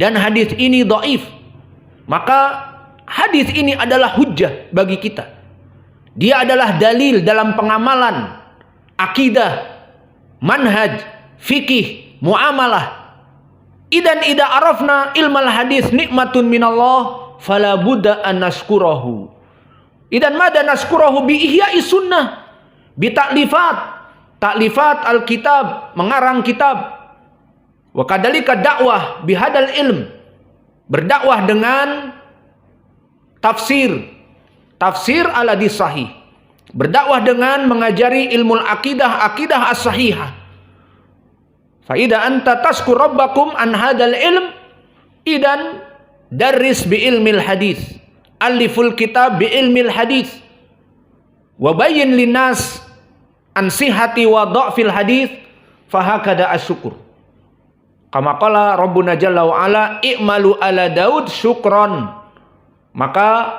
dan hadis ini dhaif, maka hadis ini adalah hujjah bagi kita. Dia adalah dalil dalam pengamalan akidah, manhaj, fikih, muamalah. Idan ida arafna ilmal hadis nikmatun minallah fala budda an naskurahu. Idan mada naskurahu bi ihya'i sunnah, bi taklifat alkitab, mengarang kitab. Wa kadzalika dakwah bihadal ilm, berdakwah dengan tafsir ala sahih, berdakwah dengan mengajari ilmu akidah as-sahihah. Fa idza anta taskur rabbakum an hadal ilm idan darris bi ilmil hadis, aliful kitab bi ilmil hadis, wa bayyin linnas an sihhati wa dha'fil hadis, fa hakada asyukur. Kama qala rabbuna jalla wa ala i'malu ala Daud syukron. Maka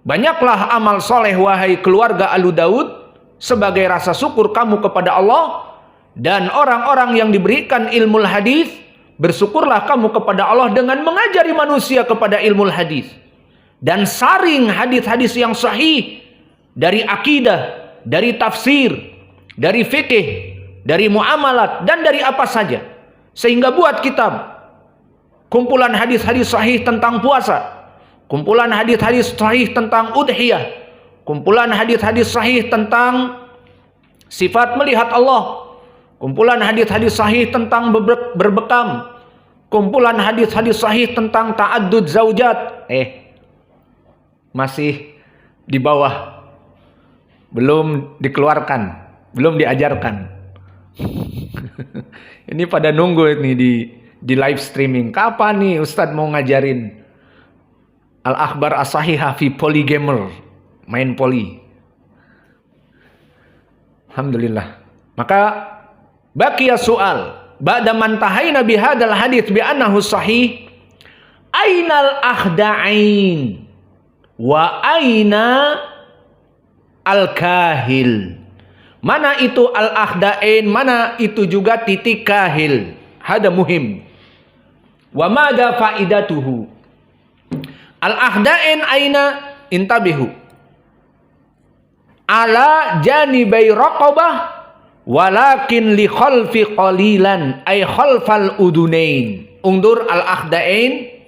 banyaklah amal soleh wahai keluarga Alu Daud sebagai rasa syukur kamu kepada Allah, dan orang-orang yang diberikan ilmu hadis bersyukurlah kamu kepada Allah dengan mengajari manusia kepada ilmu hadis dan saring hadis-hadis yang sahih dari akidah, dari tafsir, dari fikih, dari muamalat, dan dari apa saja. Sehingga buat kitab kumpulan hadis-hadis sahih tentang puasa, kumpulan hadis-hadis sahih tentang udhiyah, kumpulan hadis-hadis sahih tentang sifat melihat Allah, kumpulan hadis-hadis sahih tentang berbekam, kumpulan hadis-hadis sahih tentang ta'addud zaujat. Masih di bawah, belum dikeluarkan, belum diajarkan. Ini pada nunggu ini di live streaming. Kapan nih Ustadz mau ngajarin Al-Akhbar As-Sahihah fi Polygamer, main poli. Alhamdulillah. Maka baqiya soal ba'da man tahayna bihadal hadits bi annahu sahih, ainal akhda'ain wa aina al-kahil. Mana itu al-akhda'ain, mana itu juga titik kahil. Hada muhim. Wa madha faidatuhu. Al-akhda'ain aina intabihu. Ala janibai raqabah walakin li khalfi qalilan ay khalfal udunain. Undur al-akhda'ain,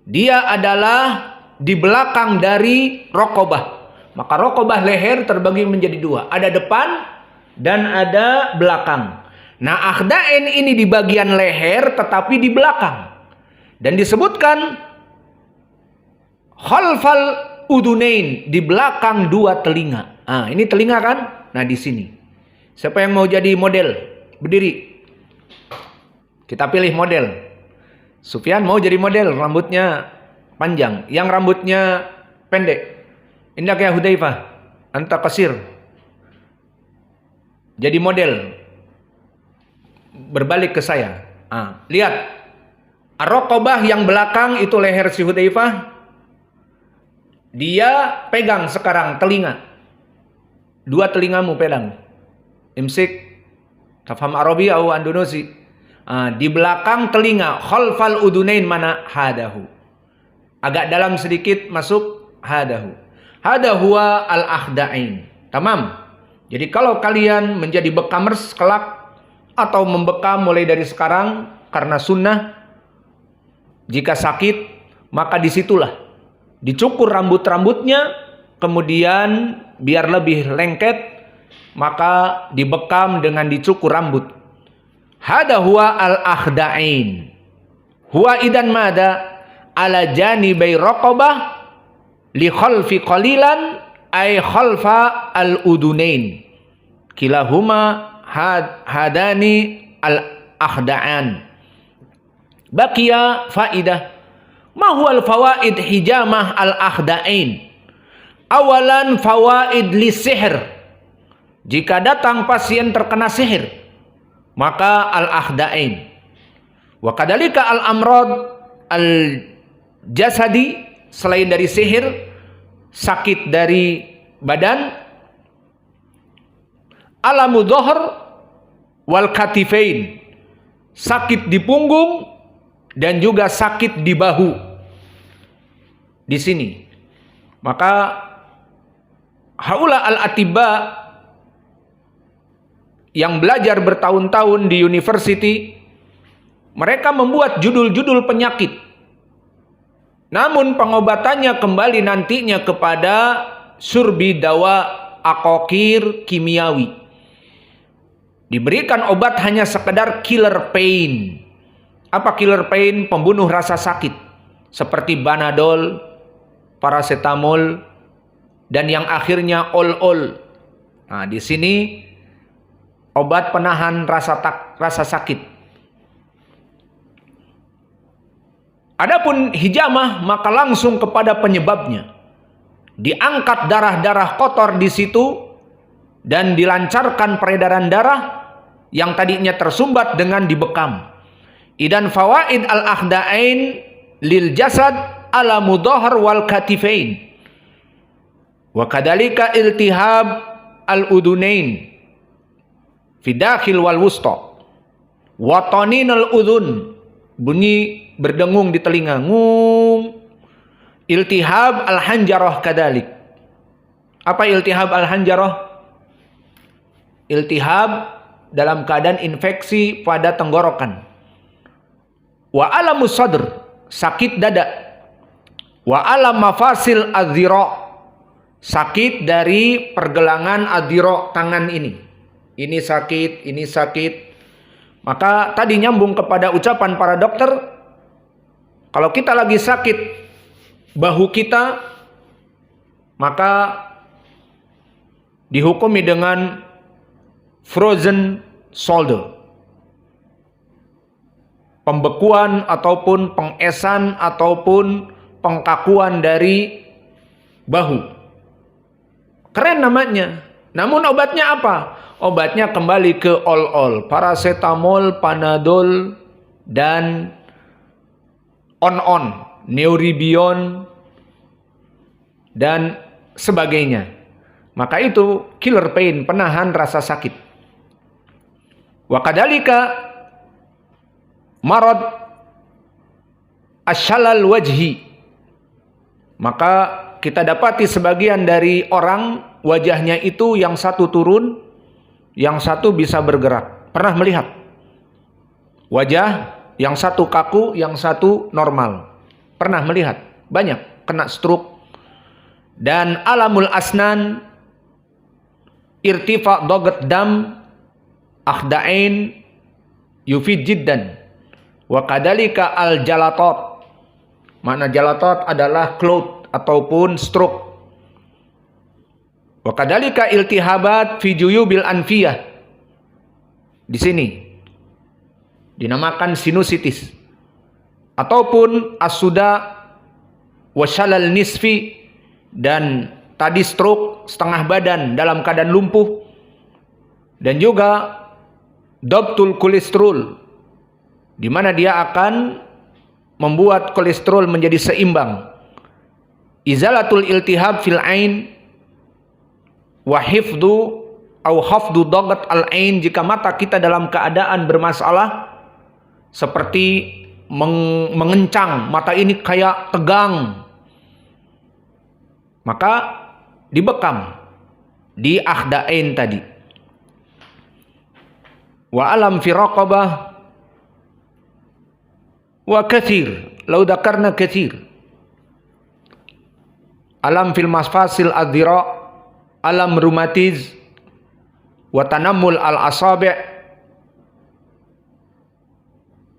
dia adalah di belakang dari raqabah. Maka raqabah leher terbagi menjadi dua, ada depan dan ada belakang. Nah, akhda'ain ini di bagian leher tetapi di belakang. Dan disebutkan khalfal udunain, di belakang dua telinga. Ah, ini telinga kan? Nah, di sini. Siapa yang mau jadi model? Berdiri. Kita pilih model. Sufyan mau jadi model, rambutnya panjang. Yang rambutnya pendek. Indak ya Hudzaifah, anta qasir. Jadi model. Berbalik ke saya. Lihat. Ar-raqabah yang belakang itu leher si Hudzaifah. Dia pegang sekarang telinga. Dua telingamu pegang. Imsik. Tafham Arabi atau Andalusi. Di belakang telinga. Khalfal udunain mana? Hadahu. Agak dalam sedikit masuk hadahu. Hada huwa al-akhda'ain. Tamam. Jadi kalau kalian menjadi bekamers kelak atau membekam mulai dari sekarang karena sunnah, jika sakit maka disitulah dicukur rambut-rambutnya, kemudian biar lebih lengket maka dibekam dengan dicukur rambut. Hada huwa al-akhda'ain. Huwa idan mada ala janibai raqabah li khalfi qalilan ay khalfa al-udunain. Kilahuma hadani al-akhda'an. Baqiya faidah. Ma huwa al-fawaid hijamah al-akhda'ain? Awalan fawaid li sihr. Jika datang pasien terkena sihir, maka al-akhda'ain. Wa kadzalika al-amrad al-jasadi, selain dari sihir, sakit dari badan, alamu dhahr wal katifain, sakit di punggung dan juga sakit di bahu. Di sini. Maka haula al-atibba yang belajar bertahun-tahun di university, mereka membuat judul-judul penyakit. Namun pengobatannya kembali nantinya kepada surbi dawa akokir kimiawi. Diberikan obat hanya sekedar killer pain. Apa killer pain? Pembunuh rasa sakit. Seperti Banadol, paracetamol, dan yang akhirnya ol-ol. Nah, di sini obat penahan rasa sakit. Adapun hijamah maka langsung kepada penyebabnya. Diangkat darah-darah kotor di situ dan dilancarkan peredaran darah yang tadinya tersumbat dengan dibekam. Idan fawaid al-akhda'ain lil jasad ala mudhahar wal katifain. Wa kadalika iltihab al-udunain fi dakhil wal wusta. Wa taninal udhun, bunyi berdengung di telinga, ngung. Iltihab al-hanjarah kadalik. Apa iltihab al-hanjarah? Iltihab dalam keadaan infeksi pada tenggorokan. Wa alamus sadr, sakit dada. Wa alam mafasil adzira, sakit dari pergelangan adzira, tangan ini. Ini sakit, ini sakit. Maka tadi nyambung kepada ucapan para dokter, kalau kita lagi sakit bahu kita, maka dihukumi dengan frozen shoulder. Pembekuan ataupun pengesan ataupun pengkakuan dari bahu. Keren namanya. Namun obatnya apa? Obatnya kembali ke ol-ol, paracetamol, panadol, dan on-on, neuribion, dan sebagainya. Maka itu killer pain, penahan rasa sakit. Wa kadalika marad asyalal wajhi. Maka kita dapati sebagian dari orang wajahnya itu yang satu turun, yang satu bisa bergerak. Pernah melihat? Wajah yang satu kaku, yang satu normal. Pernah melihat? Banyak kena stroke. Dan alamul asnan, irtifa dogat dam, akhda'ain, yufid jiddan. Wa kadalika al jalatot. Makna jalatot adalah cloud ataupun stroke. Wa kadalika iltihabat fi juyubil anfiyah. Di sini dinamakan sinusitis ataupun asuda wasyalal nisfi, dan tadi stroke setengah badan dalam keadaan lumpuh, dan juga dobtul kolesterol, di mana dia akan membuat kolesterol menjadi seimbang. Izalatul iltihab fil ain wa hifdu au hafdu dagat al ain, jika mata kita dalam keadaan bermasalah seperti mengencang, mata ini kayak tegang, maka dibekam di akhda'ain tadi. Wa alam fi raqabah wa kathir, lau dakarna kathir. Alam fil masfasil adhira, alam rumatiz, wa tanammul al asabi',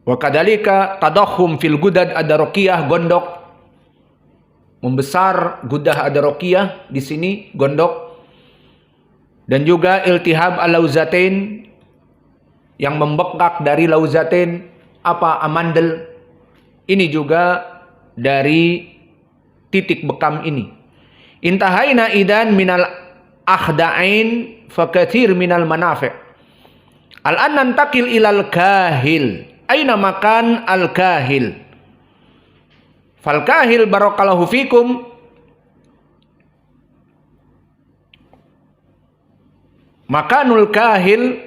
wa kadalika tadakhum fil gudad adarokiyah, gondok, membesar gudah adarokiyah di sini, gondok, dan juga iltihab al-lauzatain, yang membekak dari lauzatain, apa, amandel, ini juga dari titik bekam ini. Intahaina idan minal akhda'ain fakathir minal manafi'. Al-an nantakil ilal kahil. Aina makan al-kahil. Fal kahil barakallahu fikum makanul kahil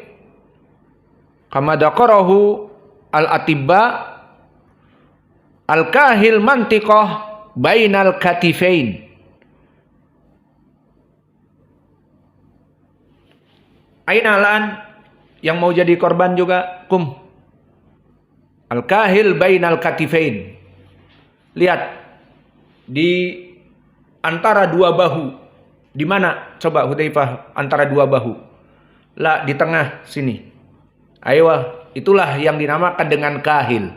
kama dzakarahu al-atibba Al-kahil mantiqah bainal katifain. Aina al'an yang mau jadi korban juga? Kum. Al-kahil bainal katifain. Lihat di antara dua bahu. Di mana? Coba Hudzaifah, antara dua bahu. Lah, di tengah sini. Ayo, itulah yang dinamakan dengan kahil.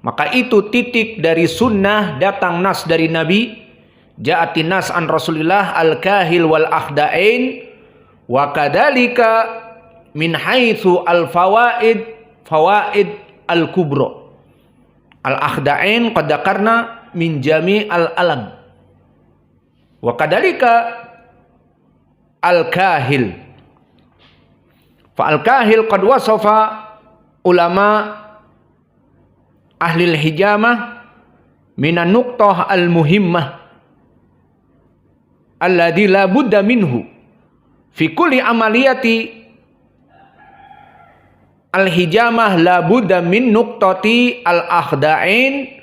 Maka itu titik dari sunnah, datang nas dari Nabi. Ja'atin nas an Rasulillah al-kahil wal akhda'in. Wa kadzalika min haitsu fawaid al-kubra. Al-akhda'in qad dzakarna min jami' al-alam. Wa kadzalika al-kahil. Fa al-kahil qad wasafa ulama ahli al-hijamah minan nuqtah al-muhimmah alladhi la budda minhu fi kulli amaliyati al-hijamah la budda min nuqtati al-akhda'in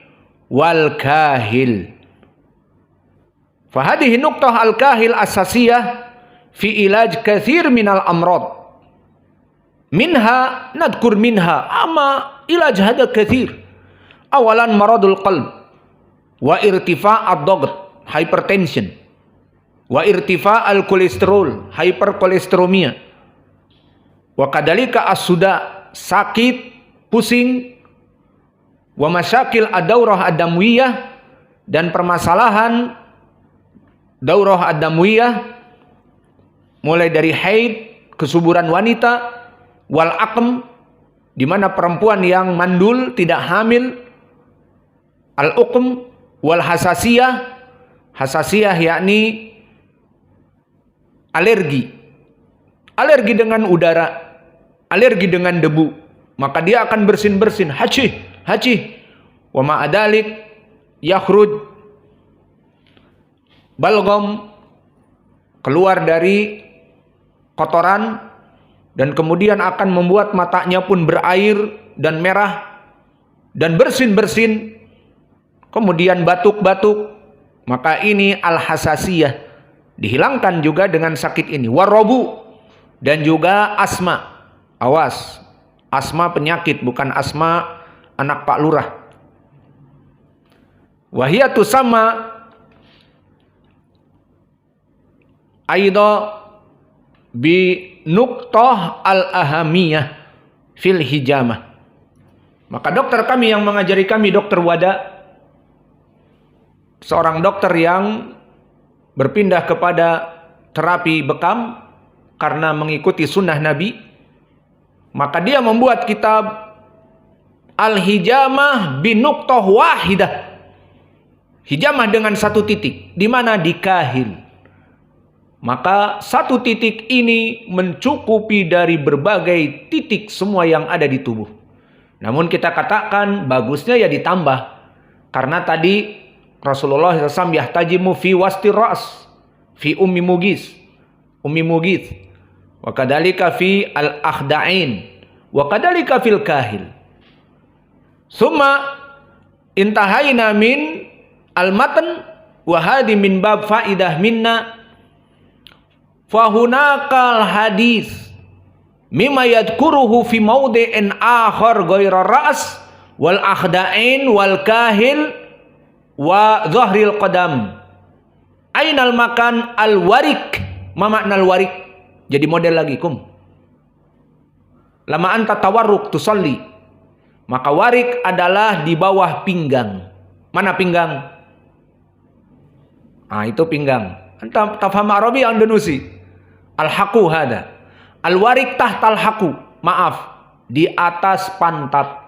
wal kahil. Fa hadhihi nuqtah al-kahil asasiyah fi ilaj katsir minal amrad. Minha nadkur minha ama ilaj hada katsir. Awalan maradul qalb wa irtifa' ad-daght, hypertension, wa irtifa' al-kolesterol, hyperkolesteremia, wa kadalika as-suda, sakit, pusing, wa masyakil ad-daurah ad-damwiyah, dan permasalahan daurah ad-damwiyah mulai dari haid, kesuburan wanita, wal aqm, di mana perempuan yang mandul tidak hamil, al-uqm, wal hasasiyah, hasasiyah yakni alergi dengan udara, alergi dengan debu, maka dia akan bersin-bersin, hacih, wa ma'adalik yakhruj balgam, keluar dari kotoran, dan kemudian akan membuat matanya pun berair dan merah dan bersin-bersin, kemudian batuk-batuk. Maka ini al-hasasiyah, dihilangkan juga dengan sakit ini. Warobu, dan juga asma. Awas, asma penyakit, bukan asma anak Pak Lurah. Wahiyatu sama aidha bi nuqtah al-ahamiyah fil hijamah. Maka dokter kami yang mengajari kami, Dokter Wada, seorang dokter yang berpindah kepada terapi bekam karena mengikuti sunnah Nabi, maka dia membuat kitab Al-Hijamah binuqtah wahidah. Hijamah dengan satu titik, di mana di kahil. Maka satu titik ini mencukupi dari berbagai titik semua yang ada di tubuh. Namun kita katakan bagusnya ya ditambah. Karena tadi Rasulullah SAW yahtajimu fi wasti ras, fi ummi mugis, wa kadalika fi al-akhda'in, wa kadalika fil kahil. Summa intahaina min al-matan wa hadi min bab faidah minna. Fahunakal hadis mimma yadkuruhu fi mawdi'in akhar ghaira ra's wal akhda'in wal kahil wa dhahril qadam. Ainal makan al warik, ma makna al warik? Jadi model lagi kum. Lama anta tawarruk tusalli, maka warik adalah di bawah pinggang. Mana pinggang? Ah, itu pinggang. Anta tafham Arabi Andalusi. Al-haqu hada. Al-warik tahtal haqu. Maaf, di atas pantat.